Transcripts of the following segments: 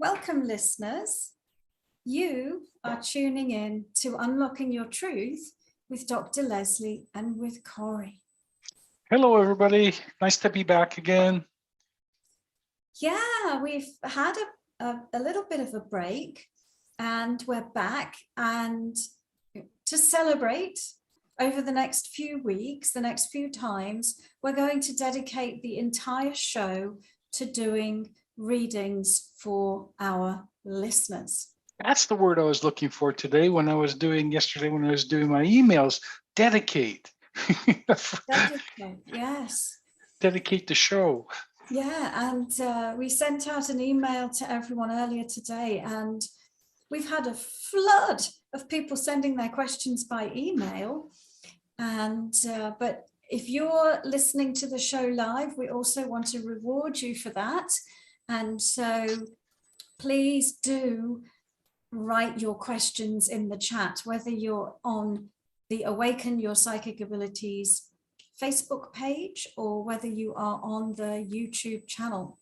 Welcome, listeners. You are tuning in to Unlocking Your Truth with Dr. Lesley and with Corey. Hello, everybody. Nice to be back again. Yeah, we've had a little bit of a break and we're back. And to celebrate over the next few weeks, the next few times, we're going to dedicate the entire show to doing readings for our listeners. That's the word I was looking for today yesterday when I was doing my emails. Dedicate. Dedicate, yes. Dedicate the show. Yeah, and we sent out an email to everyone earlier today, and we've had a flood of people sending their questions by email. And but if you're listening to the show live, we also want to reward you for that. And so please do write your questions in the chat, whether you're on the Awaken Your Psychic Abilities Facebook page or whether you are on the YouTube channel.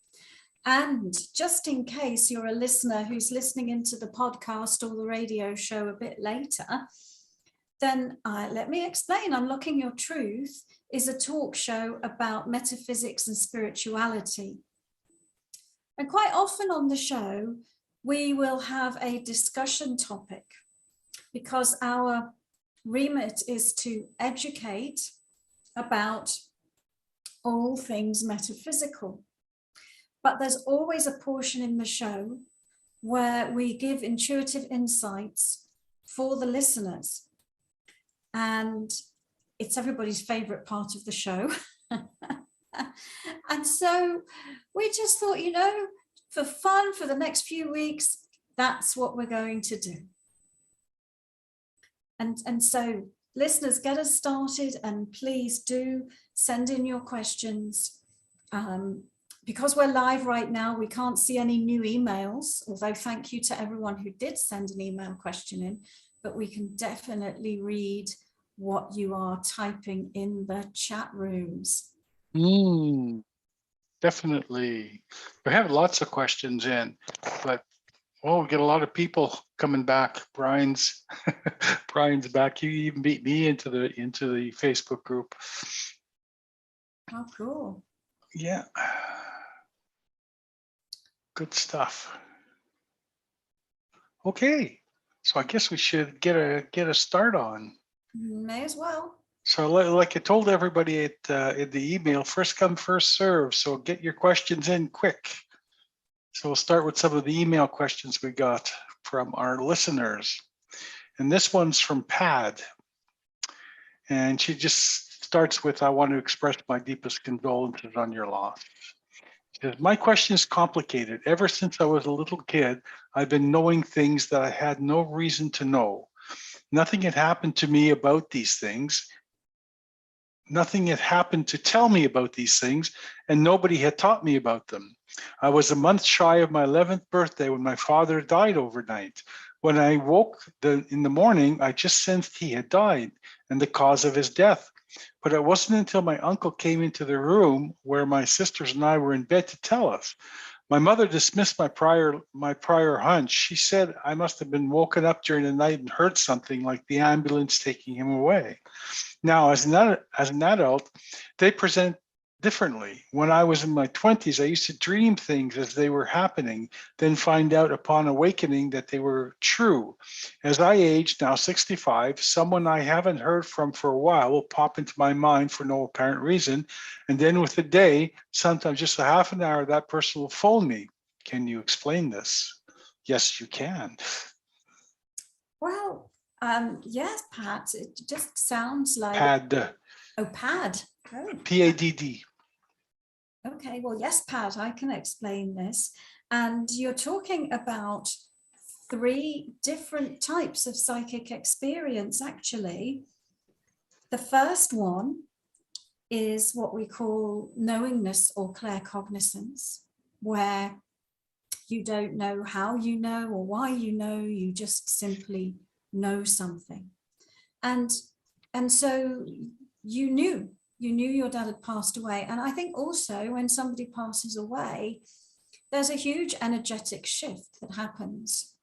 And just in case you're a listener who's listening into the podcast or the radio show a bit later, then let me explain. Unlocking Your Truth is a talk show about metaphysics and spirituality. And quite often on the show, we will have a discussion topic because our remit is to educate about all things metaphysical. But there's always a portion in the show where we give intuitive insights for the listeners. And it's everybody's favorite part of the show. And so we just thought, for fun, for the next few weeks, that's what we're going to do. And so listeners, get us started, and please do send in your questions. Because we're live right now, we can't see any new emails, although thank you to everyone who did send an email question in, but we can definitely read what you are typing in the chat rooms. Definitely. We have lots of questions in, but we get a lot of people coming back. Brian's back. You even beat me into the Facebook group. Oh, cool. Yeah. Good stuff. Okay. So I guess we should get a start on. May as well. So like I told everybody in the email, first come, first serve. So get your questions in quick. So we'll start with some of the email questions we got from our listeners. And this one's from Pad. And she just starts with, I want to express my deepest condolences on your loss. She says, my question is complicated. Ever since I was a little kid, I've been knowing things that I had no reason to know. Nothing had happened to me about these things. Nothing had happened to tell me about these things, and nobody had taught me about them. I was a month shy of my 11th birthday when my father died overnight. When I woke in the morning, I just sensed he had died and the cause of his death. But it wasn't until my uncle came into the room where my sisters and I were in bed to tell us. My mother dismissed my prior hunch. She said I must have been woken up during the night and heard something like the ambulance taking him away. Now, as an adult, they present differently. When I was in my 20s, I used to dream things as they were happening, then find out upon awakening that they were true. As I age, now 65, someone I haven't heard from for a while will pop into my mind for no apparent reason. And then with a day, sometimes just a half an hour, that person will phone me. Can you explain this? Yes, you can. Well, yes, Pat, it just sounds like... Pad. Oh, Pad. Oh. P-A-D-D. Okay, well, yes, Pat, I can explain this. And you're talking about 3 different types of psychic experience, actually. The first one is what we call knowingness or claircognizance, where you don't know how you know or why you know, you just simply know something. And so you knew your dad had passed away. And I think also when somebody passes away, there's a huge energetic shift that happens.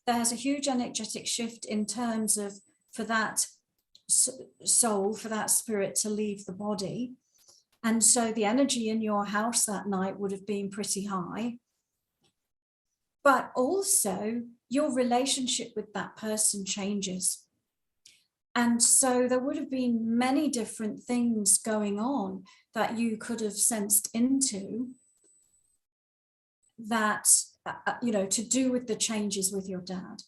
There's a huge energetic shift in terms of, for that soul, for that spirit to leave the body. And so the energy in your house that night would have been pretty high. But also your relationship with that person changes. And so there would have been many different things going on that you could have sensed into that, to do with the changes with your dad.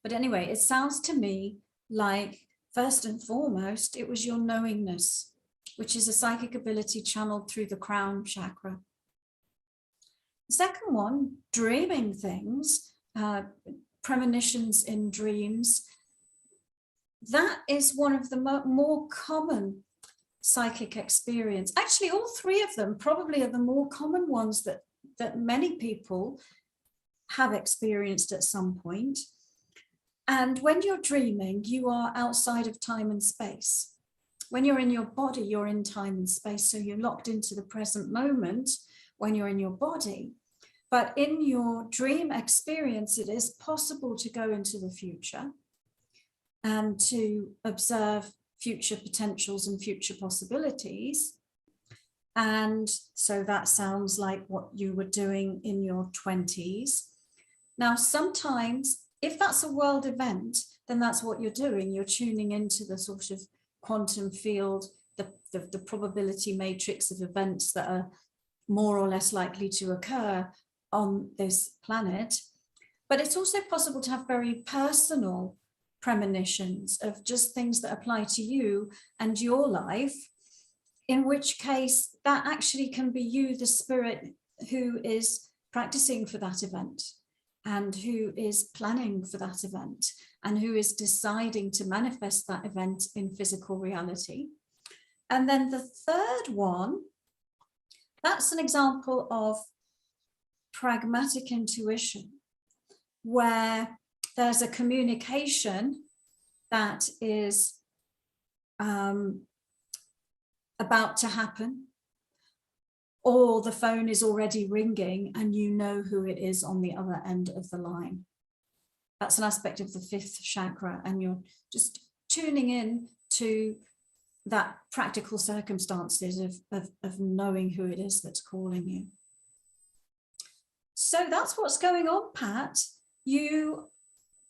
But anyway, it sounds to me like, first and foremost, it was your knowingness, which is a psychic ability channeled through the crown chakra. The second one, dreaming things, premonitions in dreams. That is one of the more common psychic experience. Actually, all three of them probably are the more common ones that many people have experienced at some point. And when you're dreaming, you are outside of time and space. When you're in your body, you're in time and space. So you're locked into the present moment when you're in your body. But in your dream experience, it is possible to go into the future and to observe future potentials and future possibilities. And so that sounds like what you were doing in your 20s. Now, sometimes if that's a world event, then that's what you're doing. You're tuning into the sort of quantum field, the probability matrix of events that are more or less likely to occur on this planet. But it's also possible to have very personal premonitions of just things that apply to you and your life, in which case that actually can be you, the spirit who is practicing for that event and who is planning for that event and who is deciding to manifest that event in physical reality. And then the third one, that's an example of pragmatic intuition, where there's a communication that is about to happen, or the phone is already ringing and you know who it is on the other end of the line. That's an aspect of the fifth chakra, and you're just tuning in to that practical circumstances of knowing who it is that's calling you. So that's what's going on, Pat. You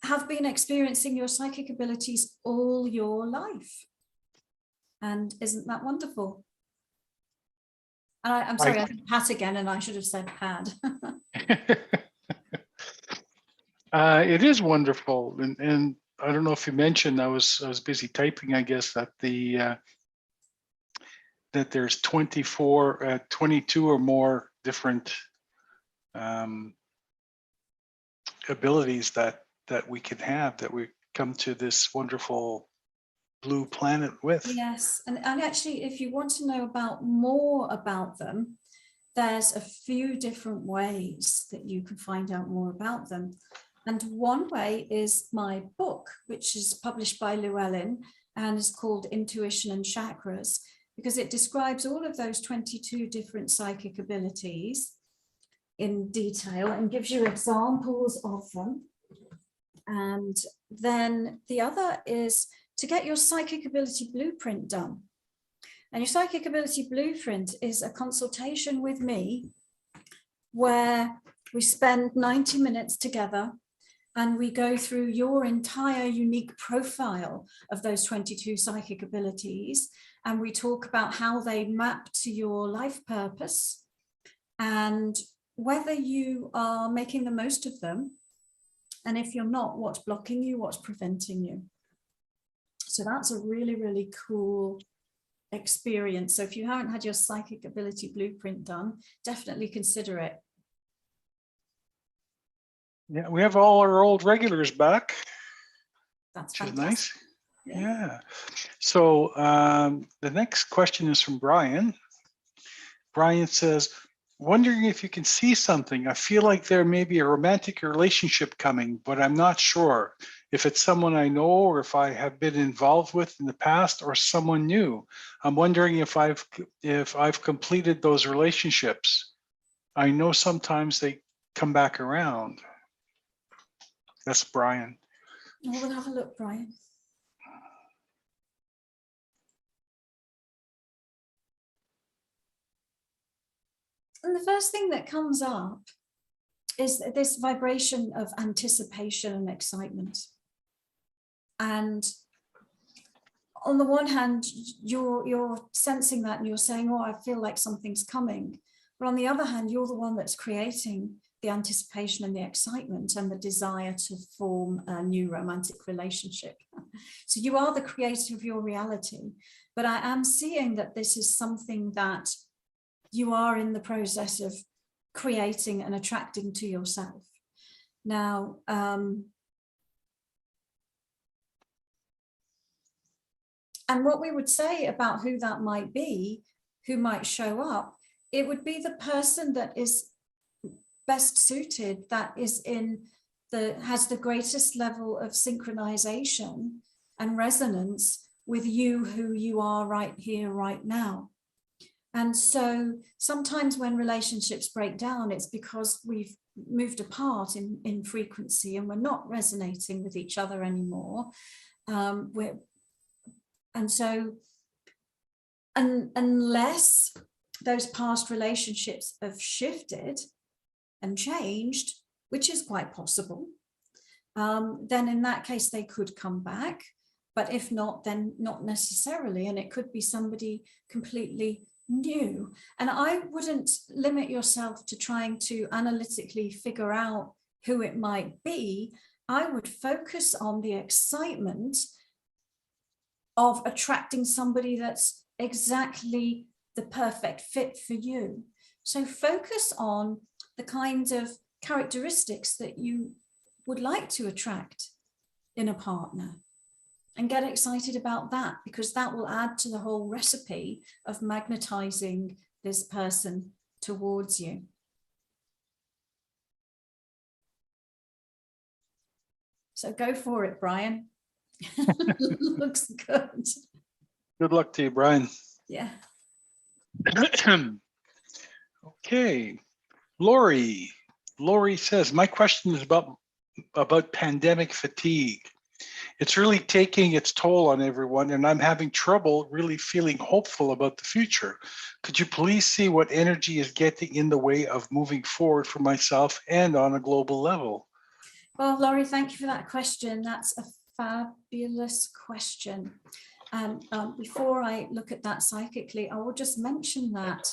have been experiencing your psychic abilities all your life. And isn't that wonderful? And I'm sorry, I said Pat again, and I should have said Pad. It is wonderful, and I don't know if you mentioned, I was busy typing, I guess, that that there's 22 or more different abilities that we can have, that we come to this wonderful blue planet with. Yes, and actually, if you want to know more about them, there's a few different ways that you can find out more about them. And one way is my book, which is published by Llewellyn and is called Intuition and Chakras, because it describes all of those 22 different psychic abilities in detail and gives you examples of them. And then the other is to get your psychic ability blueprint done. And your psychic ability blueprint is a consultation with me where we spend 90 minutes together and we go through your entire unique profile of those 22 psychic abilities. And we talk about how they map to your life purpose and whether you are making the most of them. And if you're not, what's blocking you, what's preventing you. So that's a really, really cool experience. So if you haven't had your psychic ability blueprint done, definitely consider it. Yeah, we have all our old regulars back. That's which fantastic. Is nice. Yeah. So the next question is from Brian. Brian says, wondering if you can see something. I feel like there may be a romantic relationship coming, but I'm not sure if it's someone I know or if I have been involved with in the past or someone new. I'm wondering if I've completed those relationships. I know sometimes they come back around. That's Brian. Oh, we'll have a look, Brian. And the first thing that comes up is this vibration of anticipation and excitement. And on the one hand, you're sensing that and you're saying, oh, I feel like something's coming. But on the other hand, you're the one that's creating the anticipation and the excitement and the desire to form a new romantic relationship. So you are the creator of your reality. But I am seeing that this is something that you are in the process of creating and attracting to yourself. Now, and what we would say about who that might be, who might show up, it would be the person that is best suited, that is has the greatest level of synchronization and resonance with you, who you are right here, right now. And so sometimes when relationships break down, it's because we've moved apart in frequency and we're not resonating with each other anymore. And so, unless those past relationships have shifted and changed, which is quite possible, then in that case, they could come back. But if not, then not necessarily. And it could be somebody completely new. And I wouldn't limit yourself to trying to analytically figure out who it might be. I would focus on the excitement of attracting somebody that's exactly the perfect fit for you. So focus on the kinds of characteristics that you would like to attract in a partner and get excited about that, because that will add to the whole recipe of magnetizing this person towards you. So go for it, Brian. Looks good. Good luck to you, Brian. Yeah. Okay. Lori says, my question is about pandemic fatigue. It's really taking its toll on everyone, and I'm having trouble really feeling hopeful about the future. Could you please see what energy is getting in the way of moving forward for myself and on a global level? Well, Laurie, thank you for that question. That's a fabulous question. And before I look at that psychically, I will just mention that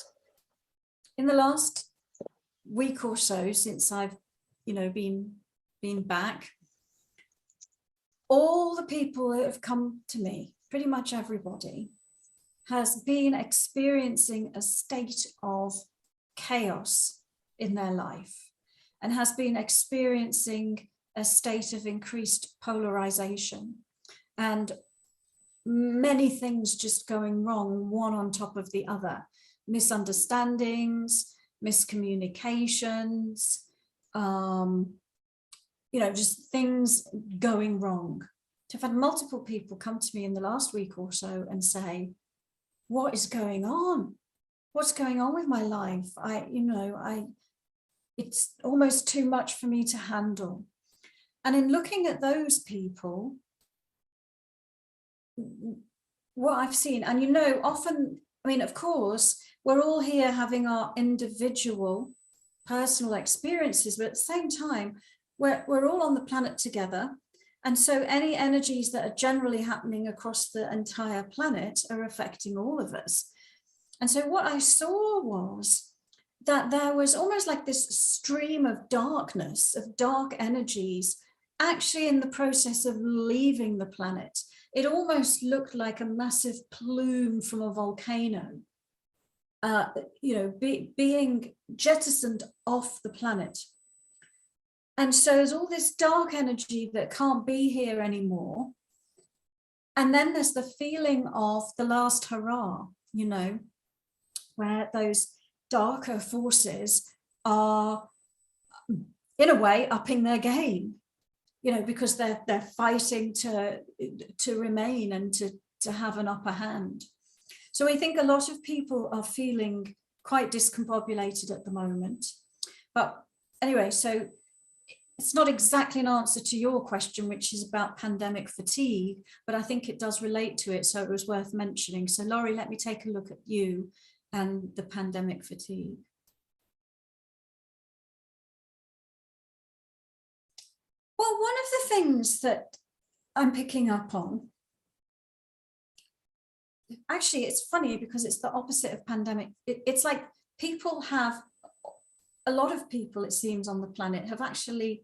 in the last week or so, since I've, been back, all the people that have come to me, pretty much everybody, has been experiencing a state of chaos in their life and has been experiencing a state of increased polarization and many things just going wrong, one on top of the other. Misunderstandings, miscommunications, just things going wrong. I've had multiple people come to me in the last week or so and say, what is going on? What's going on with my life? It's almost too much for me to handle. And in looking at those people, what I've seen, and often, of course, we're all here having our individual personal experiences, but at the same time, we're all on the planet together. And so any energies that are generally happening across the entire planet are affecting all of us. And so what I saw was that there was almost like this stream of darkness, of dark energies, actually in the process of leaving the planet. It almost looked like a massive plume from a volcano, being jettisoned off the planet. And so there's all this dark energy that can't be here anymore. And then there's the feeling of the last hurrah, where those darker forces are, in a way, upping their game, because they're fighting to remain and to have an upper hand. So I think a lot of people are feeling quite discombobulated at the moment. But anyway, so it's not exactly an answer to your question, which is about pandemic fatigue, but I think it does relate to it, so it was worth mentioning. So Laurie, let me take a look at you and the pandemic fatigue. Well, one of the things that I'm picking up on, actually, it's funny because it's the opposite of pandemic. It's like people have, a lot of people, it seems, on the planet have actually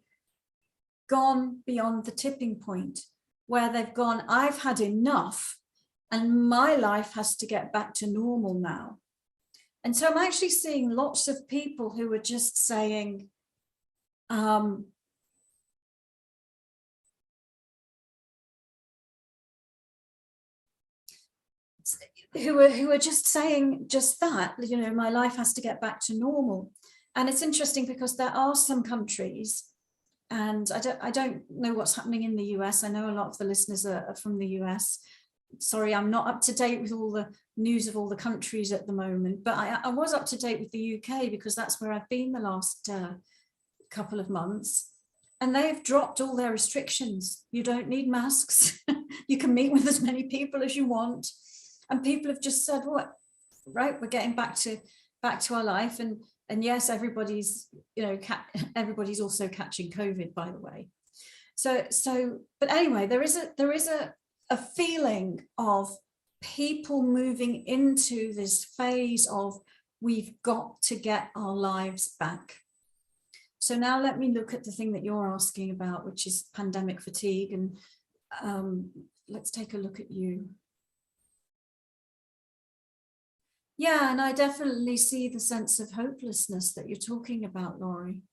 gone beyond the tipping point where they've gone, I've had enough and my life has to get back to normal now. And so I'm actually seeing lots of people who are just saying, who are just saying just that, you know, my life has to get back to normal. And it's interesting because there are some countries, and I don't know what's happening in the US. I know a lot of the listeners are from the US. Sorry, I'm not up to date with all the news of all the countries at the moment, but I was up to date with the UK because that's where I've been the last couple of months. And they've dropped all their restrictions. You don't need masks. You can meet with as many people as you want. And people have just said, "What? Right, we're getting back to our life." And yes, everybody's, you know, everybody's also catching COVID, by the way. So, but anyway, there is a feeling of people moving into this phase of we've got to get our lives back. So now let me look at the thing that you're asking about, which is pandemic fatigue, and let's take a look at you. Yeah, and I definitely see the sense of hopelessness that you're talking about, Laurie.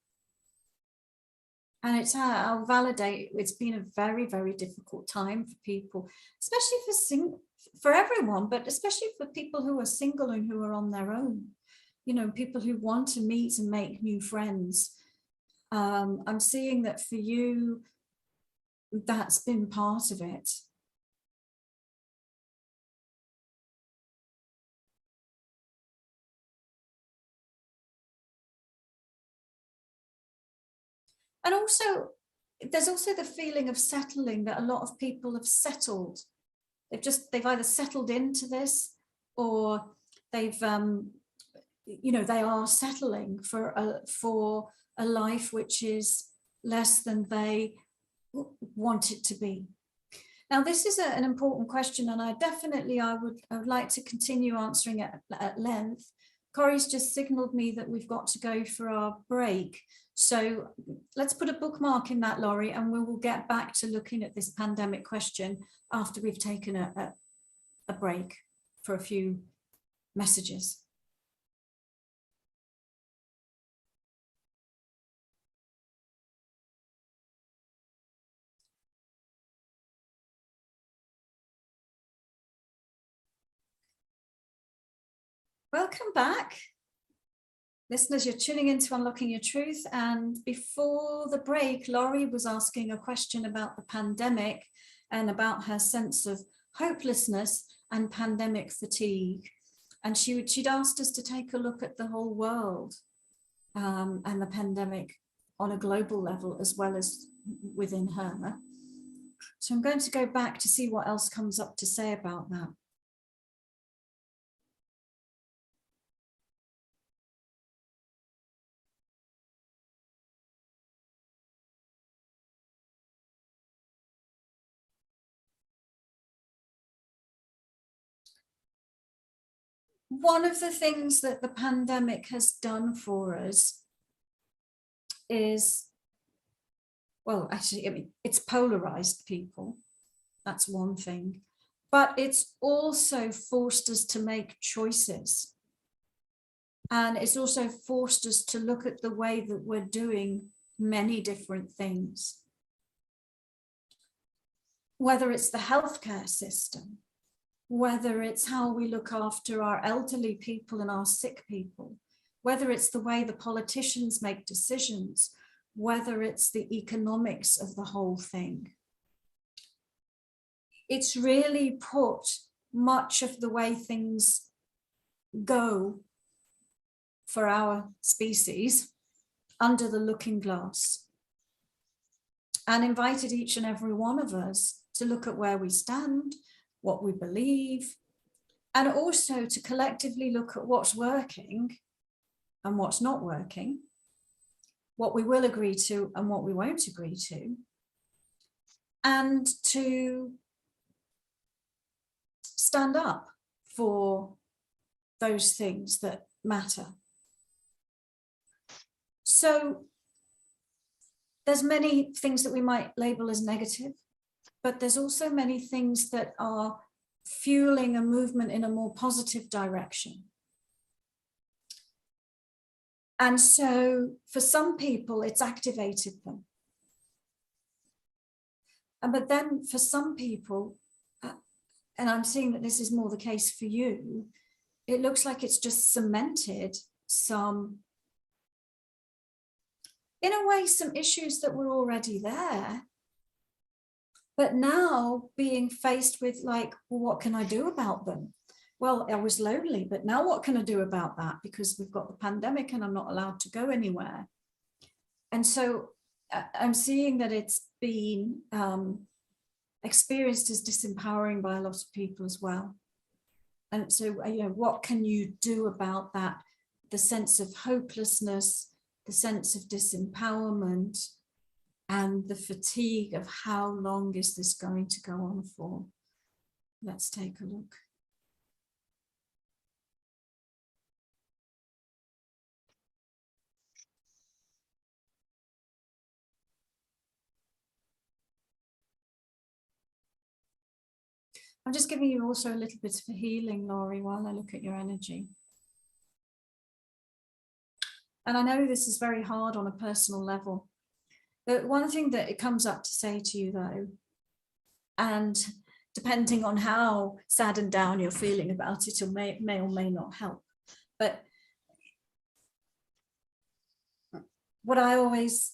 And I'll validate, it's been a very, very difficult time for people, especially for everyone, but especially for people who are single and who are on their own, you know, people who want to meet and make new friends. I'm seeing that for you, that's been part of it. And also, there's also the feeling of settling, that a lot of people have settled. They've either settled into this, or they've, you know, they are settling for a life which is less than they want it to be. Now, this is an important question, and I would like to continue answering it at length. Corey's just signaled me that we've got to go for our break. So let's put a bookmark in that, Laurie, and we will get back to looking at this pandemic question after we've taken a break for a few messages. Welcome back. Listeners, you're tuning into Unlocking Your Truth, and before the break, Laurie was asking a question about the pandemic and about her sense of hopelessness and pandemic fatigue. And she'd asked us to take a look at the whole world and the pandemic on a global level as well as within her. So I'm going to go back to see what else comes up to say about that. One of the things that the pandemic has done for us is, well, actually, I mean, it's polarized people. That's one thing. But it's also forced us to make choices. And it's also forced us to look at the way that we're doing many different things. Whether it's the healthcare system, whether it's how we look after our elderly people and our sick people, whether it's the way the politicians make decisions, whether it's the economics of the whole thing. It's really put much of the way things go for our species under the looking glass and invited each and every one of us to look at where we stand, what we believe, and also to collectively look at what's working and what's not working, what we will agree to and what we won't agree to, and to stand up for those things that matter. So there's many things that we might label as negative, but there's also many things that are fueling a movement in a more positive direction. And so for some people, it's activated them. But then for some people, and I'm seeing that this is more the case for you, it looks like it's just cemented some, in a way, some issues that were already there. But now being faced with like, well, what can I do about them? Well, I was lonely, but now what can I do about that? Because we've got the pandemic and I'm not allowed to go anywhere. And so I'm seeing that it's been experienced as disempowering by a lot of people as well. And so, you know, what can you do about that? The sense of hopelessness, the sense of disempowerment, and the fatigue of how long is this going to go on for? Let's take a look. I'm just giving you also a little bit of a healing, Laurie, while I look at your energy. And I know this is very hard on a personal level. But one thing that it comes up to say to you, though, and depending on how sad and down you're feeling about it, or may or may not help, but what I always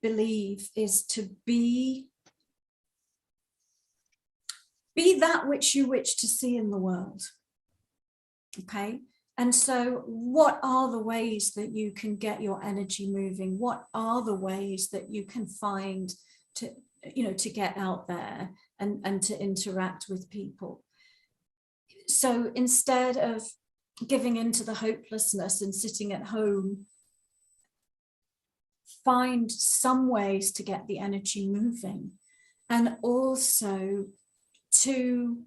believe is to be that which you wish to see in the world. Okay. And so what are the ways that you can get your energy moving? What are the ways that you can find to, you know, to get out there and to interact with people? So instead of giving into the hopelessness and sitting at home, find some ways to get the energy moving, and also to,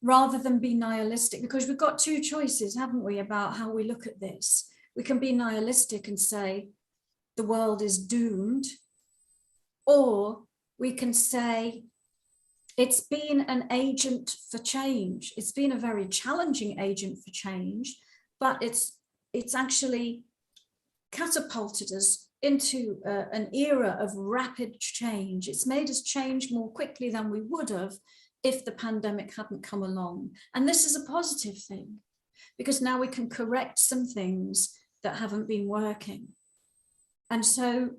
rather than be nihilistic, because we've got two choices, haven't we, about how we look at this. We can be nihilistic and say the world is doomed, or we can say it's been an agent for change. It's been a very challenging agent for change, but it's actually catapulted us into an era of rapid change. It's made us change more quickly than we would have if the pandemic hadn't come along. And this is a positive thing, because now we can correct some things that haven't been working. And so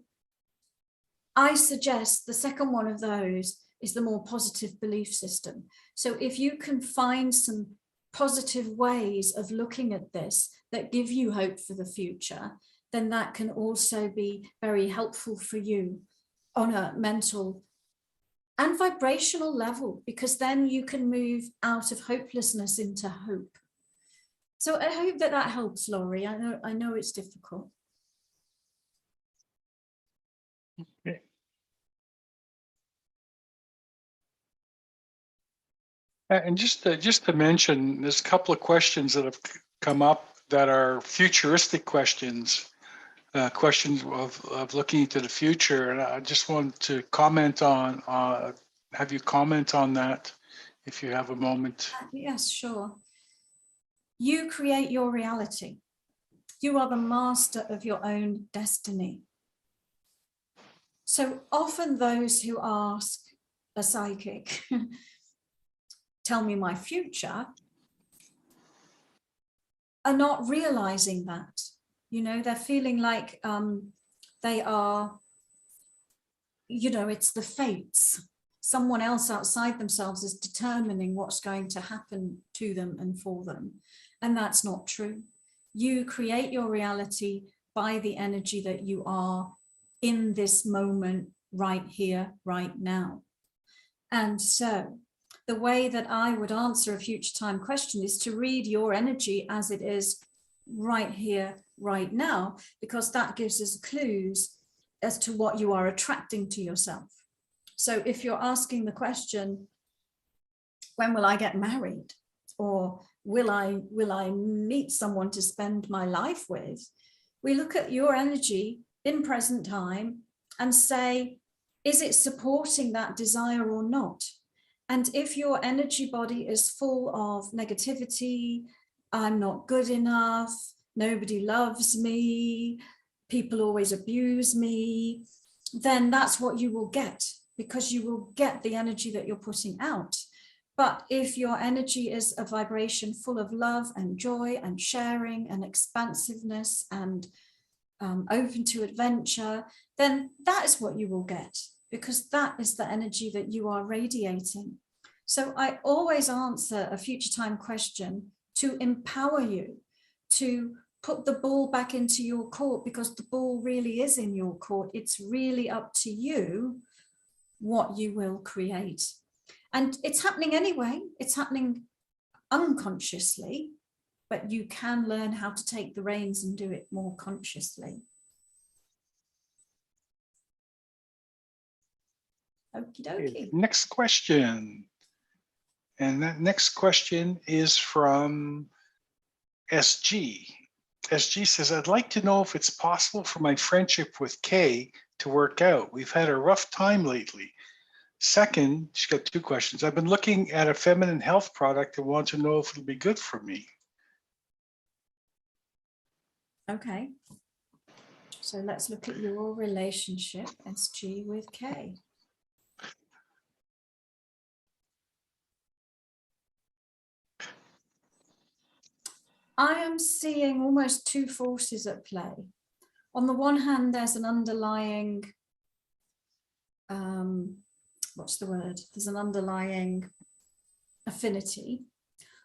I suggest the second one of those is the more positive belief system. So if you can find some positive ways of looking at this that give you hope for the future, then that can also be very helpful for you on a mental and vibrational level, because then you can move out of hopelessness into hope. So I hope that that helps, Laurie. I know it's difficult. Okay. And just to mention, there's a couple of questions that have come up that are futuristic questions. Questions of looking into the future, and I just want to comment on, have you comment on that if you have a moment? Yes, sure. You create your reality. You are the master of your own destiny. So often those who ask a psychic, tell me my future, are not realizing that. You know, they're feeling like they are, you know, it's the fates. Someone else outside themselves is determining what's going to happen to them and for them. And that's not true. You create your reality by the energy that you are in this moment, right here, right now. And so the way that I would answer a future time question is to read your energy as it is right here, right now, because that gives us clues as to what you are attracting to yourself. So if you're asking the question, when will I get married? Or will I meet someone to spend my life with? We look at your energy in present time and say, is it supporting that desire or not? And if your energy body is full of negativity, I'm not good enough, nobody loves me, people always abuse me, then that's what you will get, because you will get the energy that you're putting out. But if your energy is a vibration full of love and joy and sharing and expansiveness and open to adventure, then that is what you will get, because that is the energy that you are radiating. So I always answer a future time question to empower you, to put the ball back into your court, because the ball really is in your court. It's really up to you what you will create. And it's happening anyway. It's happening unconsciously, but you can learn how to take the reins and do it more consciously. Okie dokie. Next question. And that next question is from SG. SG says, I'd like to know if it's possible for my friendship with Kay to work out. We've had a rough time lately. Second, she's got two questions. I've been looking at a feminine health product and want to know if it'll be good for me. Okay. So let's look at your relationship, SG, with Kay. I am seeing almost two forces at play. On the one hand, there's an underlying, what's the word? There's an underlying affinity.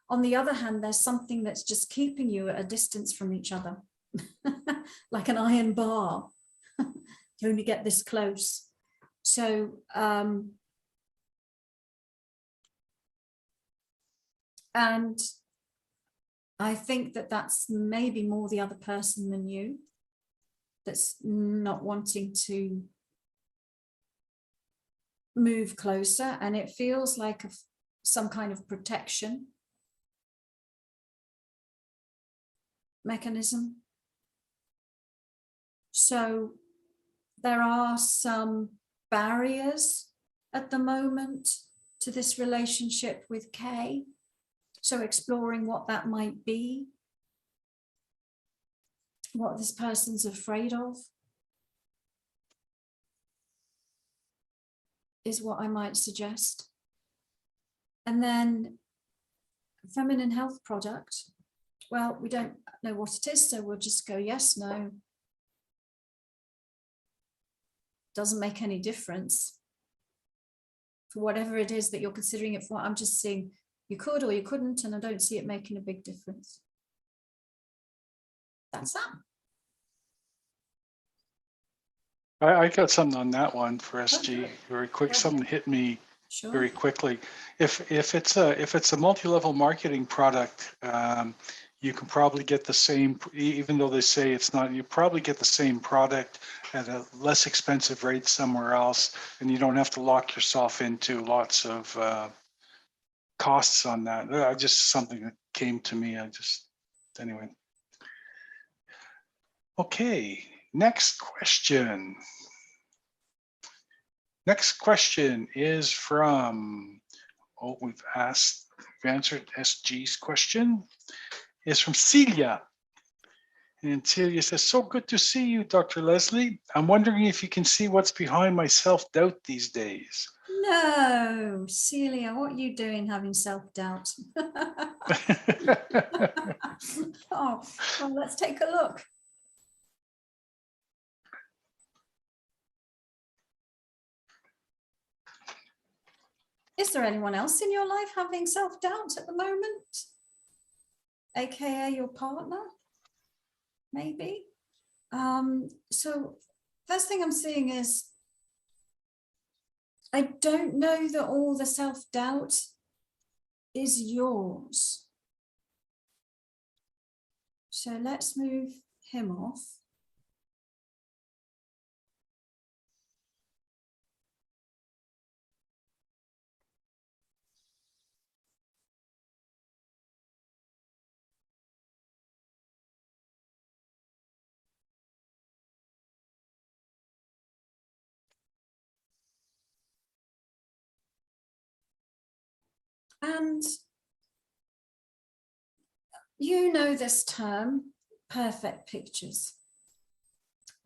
On the other hand, there's something that's just keeping you at a distance from each other, like an iron bar. You only get this close. So, and I think that that's maybe more the other person than you that's not wanting to move closer, and it feels like some kind of protection mechanism. So there are some barriers at the moment to this relationship with Kay. So exploring what that might be, what this person's afraid of, is what I might suggest. And then feminine health product. Well, we don't know what it is, so we'll just go yes, no. Doesn't make any difference. For whatever it is that you're considering it for, I'm just seeing you could or you couldn't, and I don't see it making a big difference. That's that. I got something on that one for SG very quick. Something hit me very quickly. If it's a multi-level marketing product, you can probably get the same, even though they say it's not, you probably get the same product at a less expensive rate somewhere else, and you don't have to lock yourself into lots of costs on that. Just something that came to me. Anyway. Okay, next question. Next question is from, we've answered SG's question, is from Celia. And Celia says, so good to see you, Dr. Lesley. I'm wondering if you can see what's behind my self-doubt these days. No, Celia, what are you doing having self-doubt? Oh, well, let's take a look. Is there anyone else in your life having self-doubt at the moment? AKA your partner? maybe. So first thing I'm seeing is, I don't know that all the self-doubt is yours. So let's move him off. And you know this term, perfect pictures.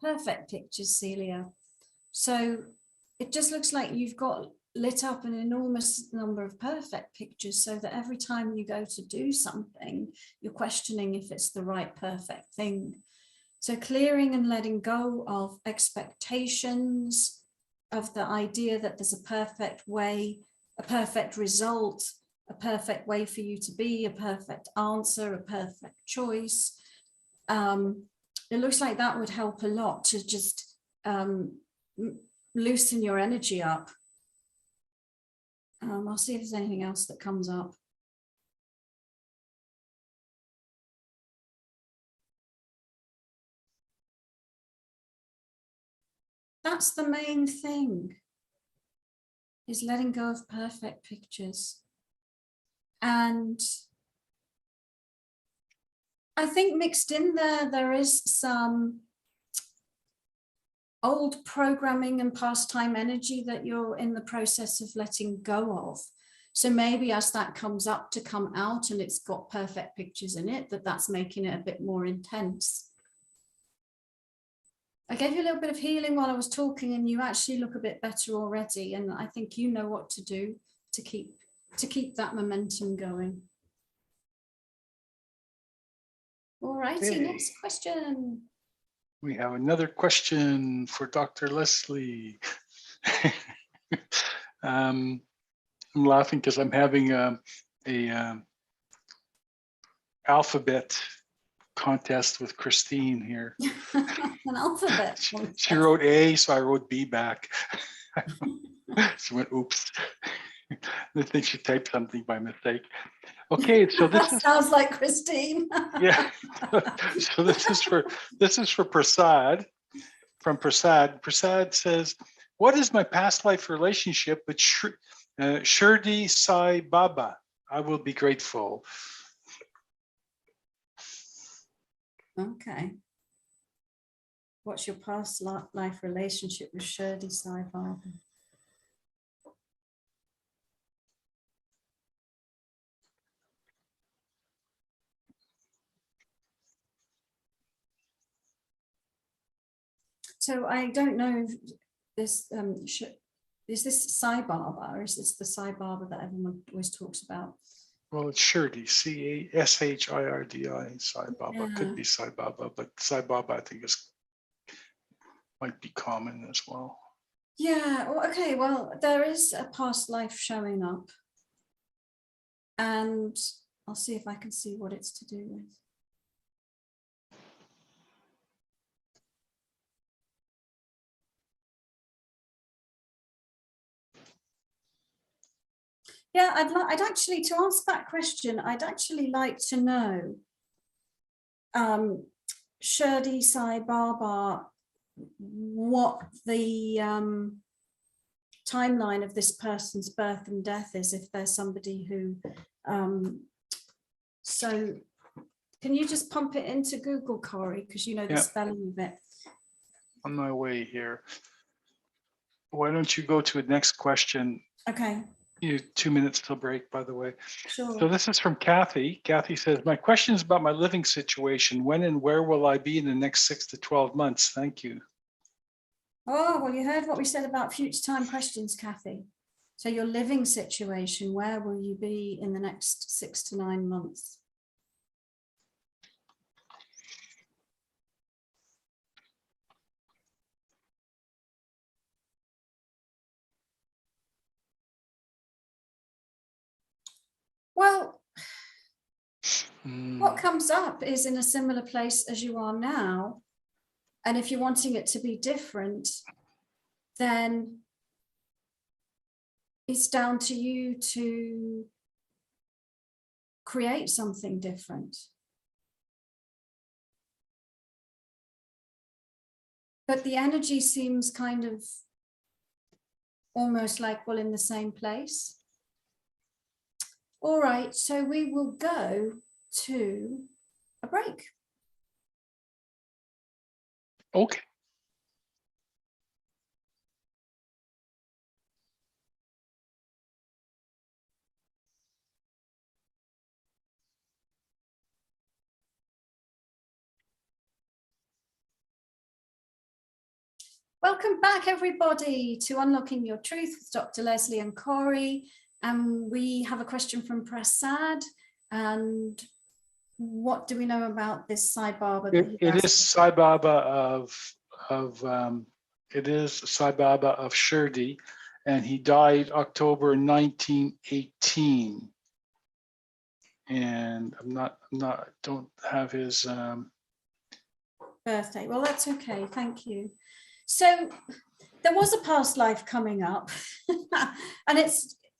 Perfect pictures, Celia. So it just looks like you've got lit up an enormous number of perfect pictures, so that every time you go to do something, you're questioning if it's the right perfect thing. So clearing and letting go of expectations, of the idea that there's a perfect way, a perfect result, a perfect way for you to be, a perfect answer, a perfect choice. It looks like that would help a lot to just loosen your energy up. I'll see if there's anything else that comes up. That's the main thing, is letting go of perfect pictures. And I think mixed in there, there is some old programming and past time energy that you're in the process of letting go of. So maybe as that comes up to come out and it's got perfect pictures in it, that's making it a bit more intense. I gave you a little bit of healing while I was talking, and you actually look a bit better already. And I think you know what to do to keep that momentum going. All righty, Okay. next question. We have another question for Dr. Lesley. I'm laughing because I'm having a alphabet contest with Christine here. An alphabet. She wrote A, so I wrote B back. She went, oops. I think she typed something by mistake. Okay, so this sounds like Christine. Yeah. So this is for Prasad. From Prasad. Prasad says, "What is my past life relationship with Shirdi Sai Baba? I will be grateful." Okay. What's your past life relationship with Shirdi Sai Baba? So I don't know if this, is this Sai Baba, or is this the Sai Baba that everyone always talks about? Well, it's Shirdi, Shirdi, Sai Baba. Yeah. Could be Sai Baba, but Sai Baba I think might be common as well. Yeah, well, okay, well, there is a past life showing up, and I'll see if I can see what it's to do with. Yeah, I'd actually, to answer that question, I'd actually like to know, Shirdi Sai Baba, what the timeline of this person's birth and death is, if there's somebody who, so can you just pump it into Google, Corey, because you know the spelling of it. On my way here. Why don't you go to the next question? Okay. You 2 minutes till break, by the way. Sure. So this is from Kathy. Kathy says, "My question is about my living situation. When and where will I be in the next 6 to 12 months? Thank you." Oh, well, you heard what we said about future time questions, Kathy. So your living situation, where will you be in the next 6 to 9 months? Well, What comes up is in a similar place as you are now. And if you're wanting it to be different, then it's down to you to create something different. But the energy seems kind of almost like, well, in the same place. All right, so we will go to a break. Okay. Welcome back, everybody, to Unlocking Your Truth with Dr. Lesley and Corey. And we have a question from Prasad. And what do we know about this Sai Baba? It is Sai Baba of Shirdi, and he died October 1918. And don't have his birthday. Well, that's okay. Thank you. So there was a past life coming up, and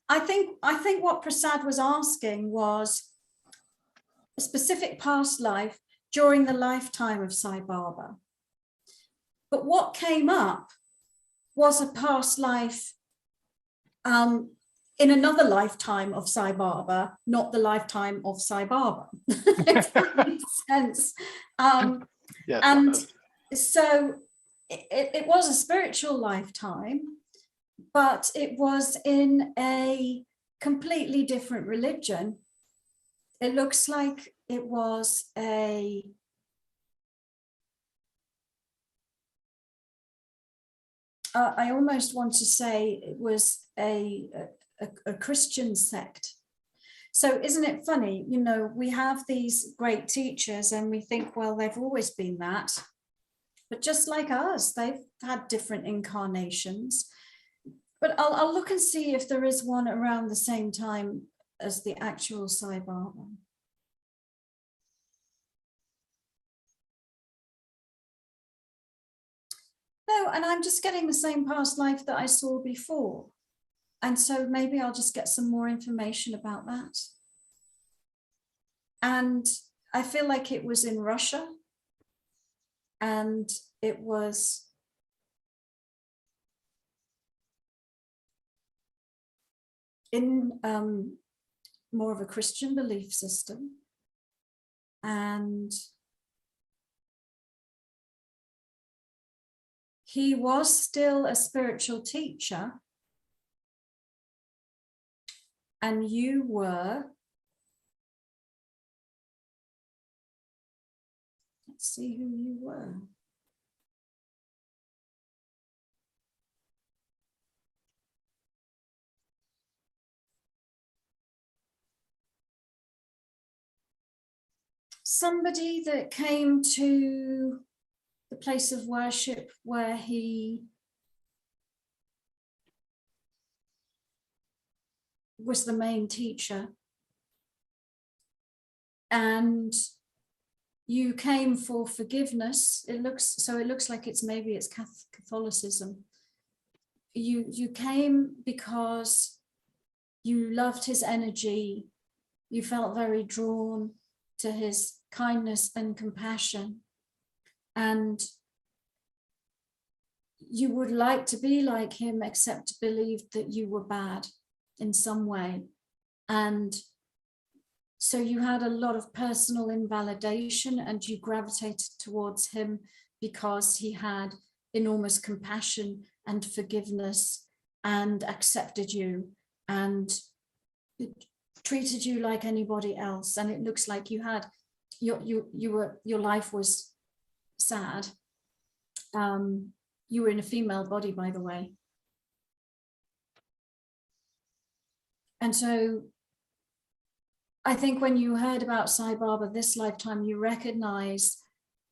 I think what Prasad was asking was a specific past life during the lifetime of Sai Baba. But what came up was a past life in another lifetime of Sai Baba, not the lifetime of Sai Baba, if that makes sense. yes. And so it was a spiritual lifetime, but it was in a completely different religion. It looks like it was I almost want to say it was a Christian sect. So isn't it funny, you know, we have these great teachers and we think, well, they've always been that. But just like us, they've had different incarnations. But I'll look and see if there is one around the same time as the actual Sai Baba. No, and I'm just getting the same past life that I saw before. And so maybe I'll just get some more information about that. And I feel like it was in Russia. And it was in more of a Christian belief system. And he was still a spiritual teacher. And you were, let's see who you were. Somebody that came to the place of worship where he was the main teacher. And you came for forgiveness. It looks like maybe it's Catholicism. You came because you loved his energy. You felt very drawn to his kindness and compassion. And you would like to be like him, except believed that you were bad in some way. And so you had a lot of personal invalidation and you gravitated towards him because he had enormous compassion and forgiveness and accepted you and treated you like anybody else. And it looks like you had your life was sad. You were in a female body, by the way. And so I think when you heard about Sai Baba this lifetime, you recognize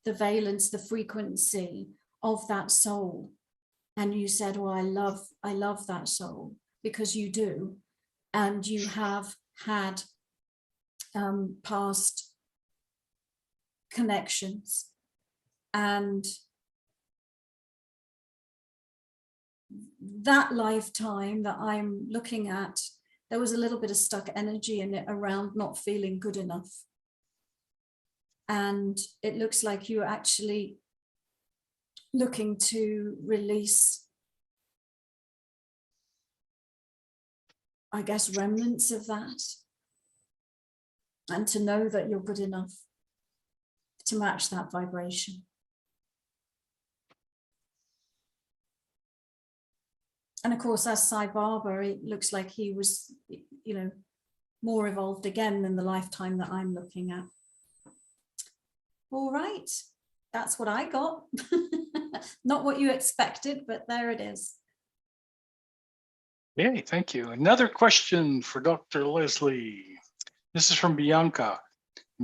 the valence, the frequency of that soul. And you said, well, I love that soul, because you do. And you have had past connections. And that lifetime that I'm looking at, there was a little bit of stuck energy in it around not feeling good enough. And it looks like you're actually looking to release, I guess, remnants of that, and to know that you're good enough to match that vibration. And of course, as Sai Baba, it looks like he was, you know, more evolved again than the lifetime that I'm looking at. All right, that's what I got. Not what you expected, but there it is. Yay, thank you. Another question for Dr. Lesley. This is from Bianca.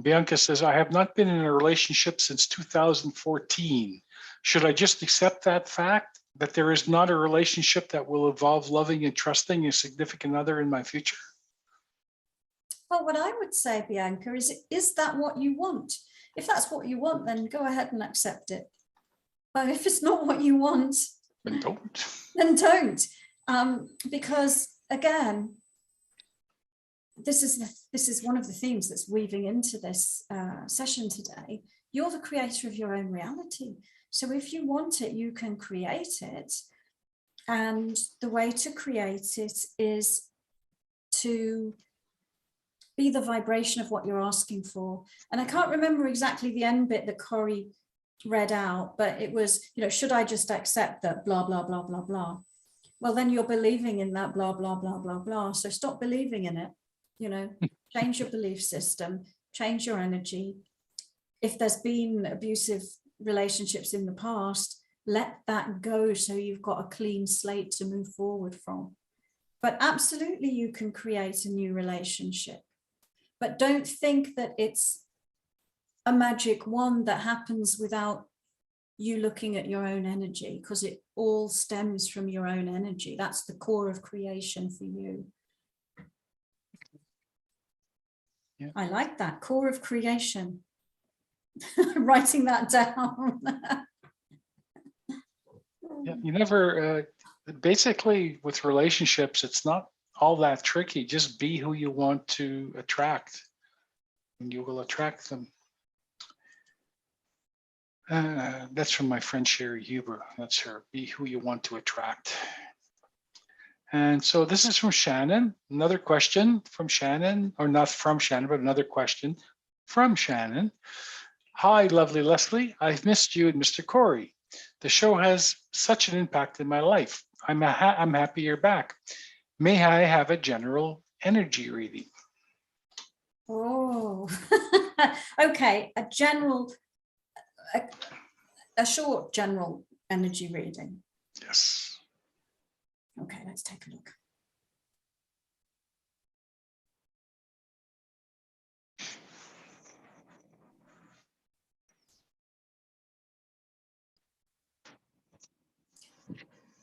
Bianca says, I have not been in a relationship since 2014. Should I just accept that fact, that there is not a relationship that will involve loving and trusting a significant other in my future? Well, what I would say, Bianca, is that what you want? If that's what you want, then go ahead and accept it. But if it's not what you want, Then don't. Then don't. Because again, this is one of the themes that's weaving into this session today. You're the creator of your own reality. So if you want it, you can create it. And the way to create it is to be the vibration of what you're asking for. And I can't remember exactly the end bit that Corey read out, but it was, you know, should I just accept that blah, blah, blah, blah, blah. Well, then you're believing in that blah, blah, blah, blah, blah. So stop believing in it, you know, change your belief system, change your energy. If there's been abusive relationships in the past, let that go so you've got a clean slate to move forward from. But absolutely, you can create a new relationship. But don't think that it's a magic wand that happens without you looking at your own energy, because it all stems from your own energy. That's the core of creation for you. Yeah. I like that, core of creation. Writing that down. Yeah, you never, basically with relationships, it's not all that tricky. Just be who you want to attract and you will attract them. That's from my friend Sherry Huber. That's her, be who you want to attract. And so this is from Shannon. Another question from Shannon, or not from Shannon, but another question from Shannon. Hi, lovely Lesley. I've missed you and Mr. Corey. The show has such an impact in my life. I'm happy you're back. May I have a general energy reading? Oh, okay. A short general energy reading. Yes. Okay, let's take a look.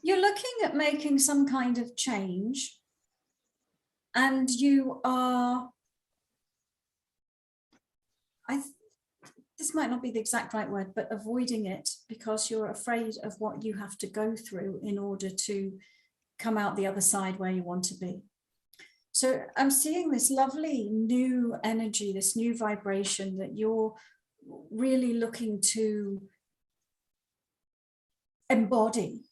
You're looking at making some kind of change, and you are, this might not be the exact right word, but avoiding it because you're afraid of what you have to go through in order to come out the other side where you want to be. So I'm seeing this lovely new energy, this new vibration that you're really looking to embody.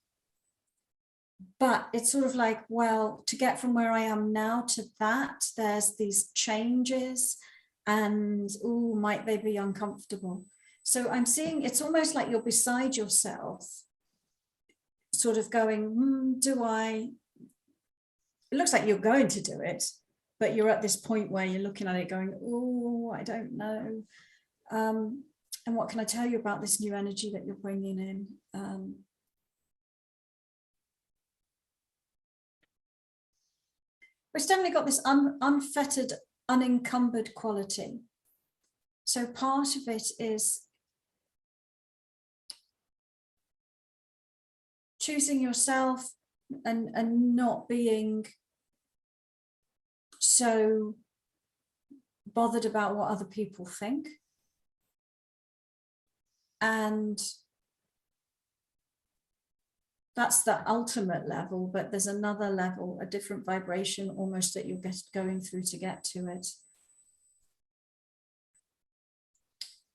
But it's sort of like, well, to get from where I am now to that, there's these changes and, oh, might they be uncomfortable? So I'm seeing it's almost like you're beside yourself, sort of going, do I? It looks like you're going to do it, but you're at this point where you're looking at it going, oh, I don't know. And what can I tell you about this new energy that you're bringing in? It's definitely got this unfettered, unencumbered quality. So part of it is choosing yourself and not being so bothered about what other people think. And that's the ultimate level, but there's another level, a different vibration almost that you're going through to get to it.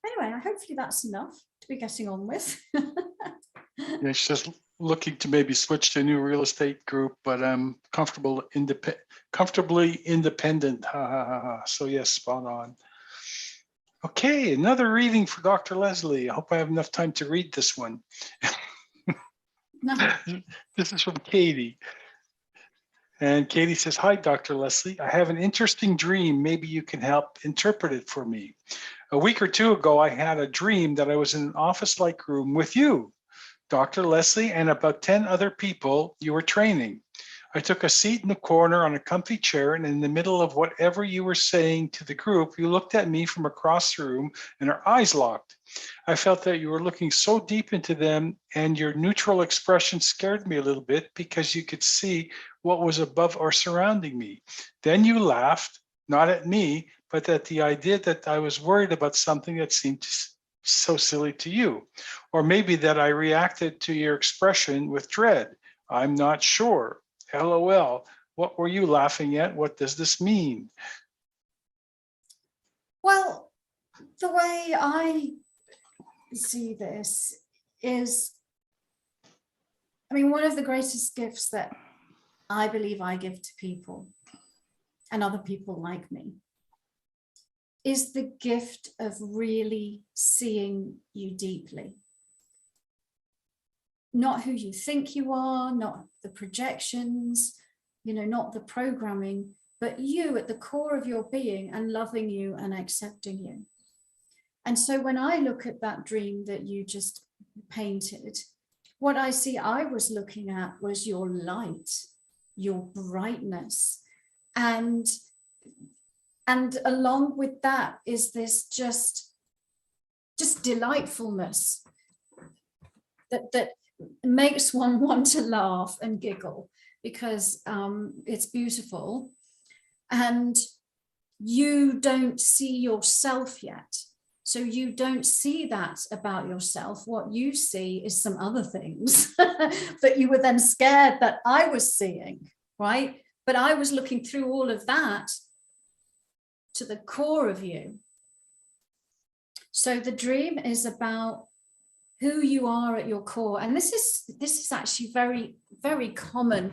Anyway, hopefully that's enough to be getting on with. Yeah, she's just looking to maybe switch to a new real estate group, but I'm comfortably independent. Ha, ha, ha, ha. So yes, spot on. Okay, another reading for Dr. Lesley. I hope I have enough time to read this one. No. This is from Katie. And Katie says, hi, Dr. Lesley. I have an interesting dream. Maybe you can help interpret it for me. A week or two ago, I had a dream that I was in an office-like room with you, Dr. Lesley, and about 10 other people you were training. I took a seat in the corner on a comfy chair, and in the middle of whatever you were saying to the group, you looked at me from across the room and our eyes locked. I felt that you were looking so deep into them, and your neutral expression scared me a little bit because you could see what was above or surrounding me. Then you laughed, not at me, but at the idea that I was worried about something that seemed so silly to you. Or maybe that I reacted to your expression with dread. I'm not sure. LOL. What were you laughing at? What does this mean? Well, the way I see this is, I mean, one of the greatest gifts that I believe I give to people and other people like me is the gift of really seeing you deeply. Not who you think you are, not the projections, not the programming, but you at the core of your being, and loving you and accepting you. And so when I look at that dream that you just painted, what I see I was looking at was your light, your brightness. And along with that is this just delightfulness that makes one want to laugh and giggle because it's beautiful. And you don't see yourself yet. So you don't see that about yourself. What you see is some other things that you were then scared that I was seeing, right? But I was looking through all of that to the core of you. So the dream is about who you are at your core. And this is actually very, very common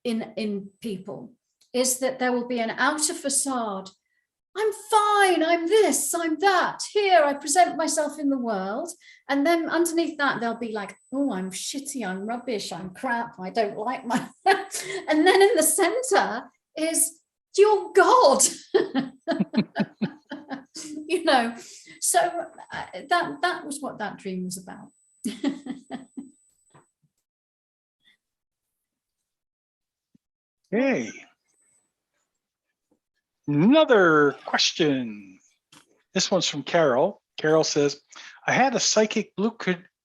in people, is that there will be an outer facade. I'm fine, I'm this, I'm that. Here, I present myself in the world. And then underneath that, they'll be like, oh, I'm shitty, I'm rubbish, I'm crap, I don't like my... And then in the center is your God. So that was what that dream was about. Okay. Another question. This one's from Carol. Carol says, I had a psychic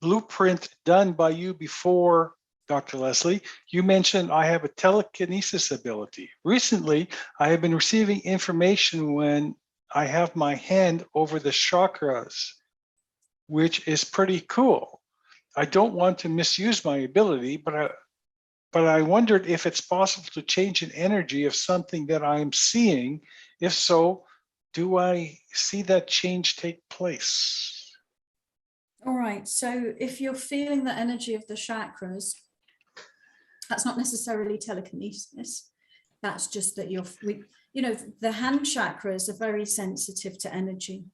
blueprint done by you before, Dr. Lesley. You mentioned I have a telekinesis ability. Recently, I have been receiving information when I have my hand over the chakras, which is pretty cool. I don't want to misuse my ability, but I wondered if it's possible to change an energy of something that I'm seeing. If so, do I see that change take place? All right. So if you're feeling the energy of the chakras, that's not necessarily telekinesis. That's just that the hand chakras are very sensitive to energy.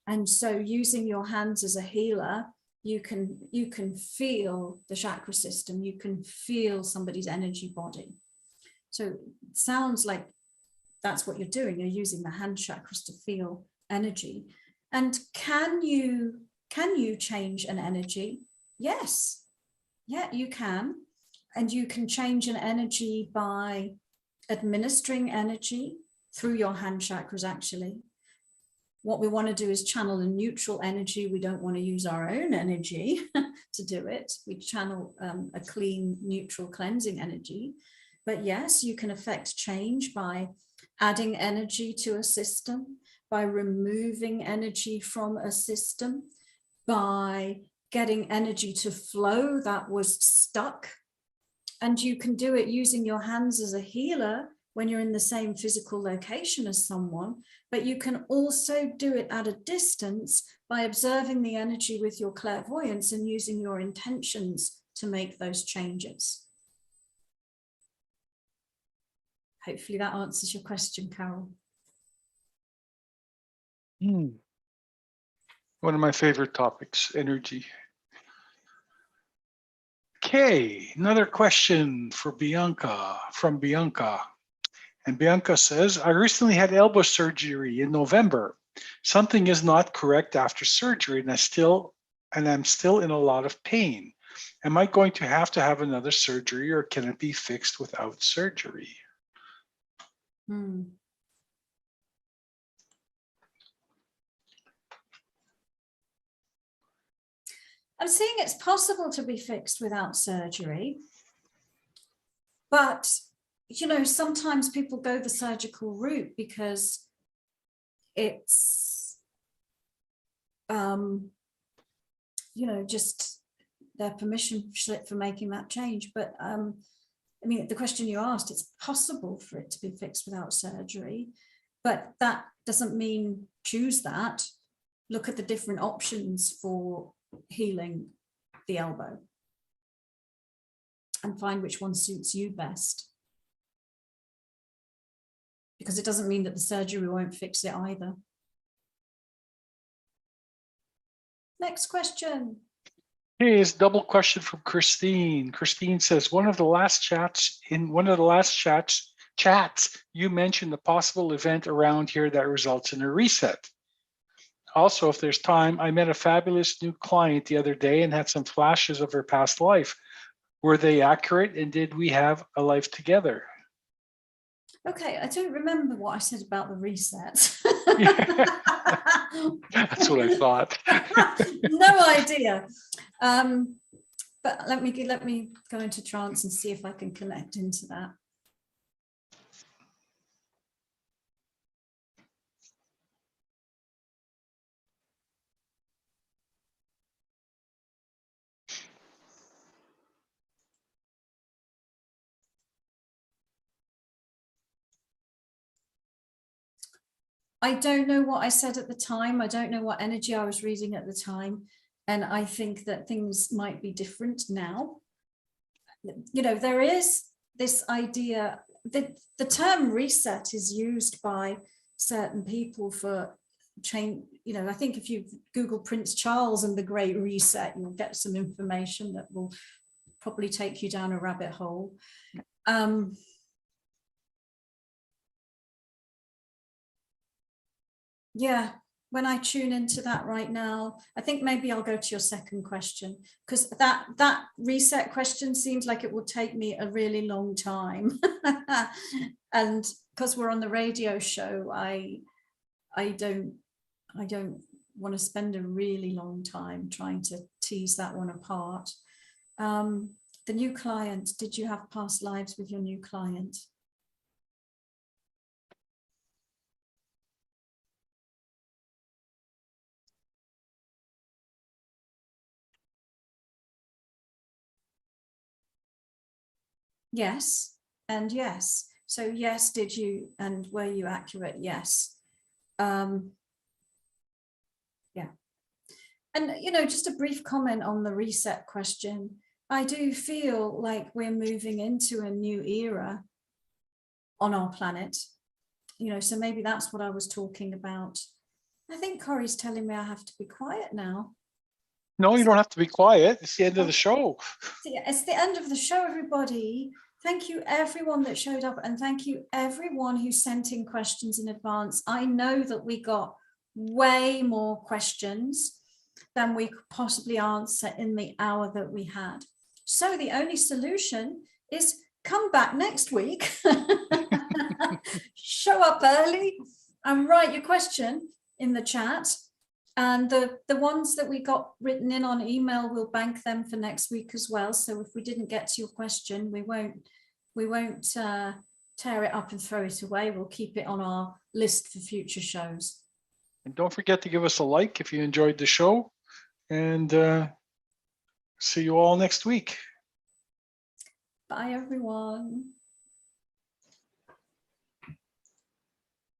And so using your hands as a healer, you can feel the chakra system, you can feel somebody's energy body. So it sounds like that's what you're doing. You're using the hand chakras to feel energy. And can you change an energy? Yes. Yeah, you can. And you can change an energy by administering energy through your hand chakras, actually. What we want to do is channel a neutral energy. We don't want to use our own energy to do it. We channel a clean, neutral, cleansing energy. But yes, you can affect change by adding energy to a system, by removing energy from a system, by getting energy to flow that was stuck. And you can do it using your hands as a healer when you're in the same physical location as someone, but you can also do it at a distance by observing the energy with your clairvoyance and using your intentions to make those changes. Hopefully that answers your question, Carol. One of my favorite topics, energy. Okay, another question for Bianca, from Bianca. And Bianca says, I recently had elbow surgery in November. Something is not correct after surgery and I'm still in a lot of pain. Am I going to have another surgery, or can it be fixed without surgery? I'm seeing it's possible to be fixed without surgery, but you know, sometimes people go the surgical route because it's, you know, just their permission slip for making that change. But I mean, the question you asked, it's possible for it to be fixed without surgery, but that doesn't mean choose that. Look at the different options for healing the elbow and find which one suits you best. Because it doesn't mean that the surgery won't fix it either. Next question. Here's a double question from Christine. Christine says, one of the last chats, you mentioned the possible event around here that results in a reset. Also, if there's time, I met a fabulous new client the other day and had some flashes of her past life. Were they accurate, and did we have a life together? Okay, I don't remember what I said about the reset. That's what I thought. No idea. But let me go into trance and see if I can connect into that. I don't know what I said at the time. I don't know what energy I was reading at the time. And I think that things might be different now. You know, there is this idea that the term reset is used by certain people for change. You know, I think if you Google Prince Charles and the Great Reset, you'll get some information that will probably take you down a rabbit hole. Yeah, when I tune into that right now, I think maybe I'll go to your second question, because that reset question seems like it will take me a really long time. And because we're on the radio show, I don't want to spend a really long time trying to tease that one apart. The new client, did you have past lives with your new client? Yes, and yes. So yes, did you, and were you accurate? Yes. Yeah. And, you know, just a brief comment on the reset question. I do feel like we're moving into a new era on our planet, you know, so maybe that's what I was talking about. I think Corey's telling me I have to be quiet now. No, you don't have to be quiet. It's the end of the show. It's the end of the show, everybody. Thank you, everyone that showed up, and thank you, everyone who sent in questions in advance. I know that we got way more questions than we could possibly answer in the hour that we had. So the only solution is come back next week, show up early, and write your question in the chat. And the ones that we got written in on email, we'll bank them for next week as well. So if we didn't get to your question, we won't tear it up and throw it away. We'll keep it on our list for future shows. And don't forget to give us a like if you enjoyed the show. And see you all next week. Bye, everyone.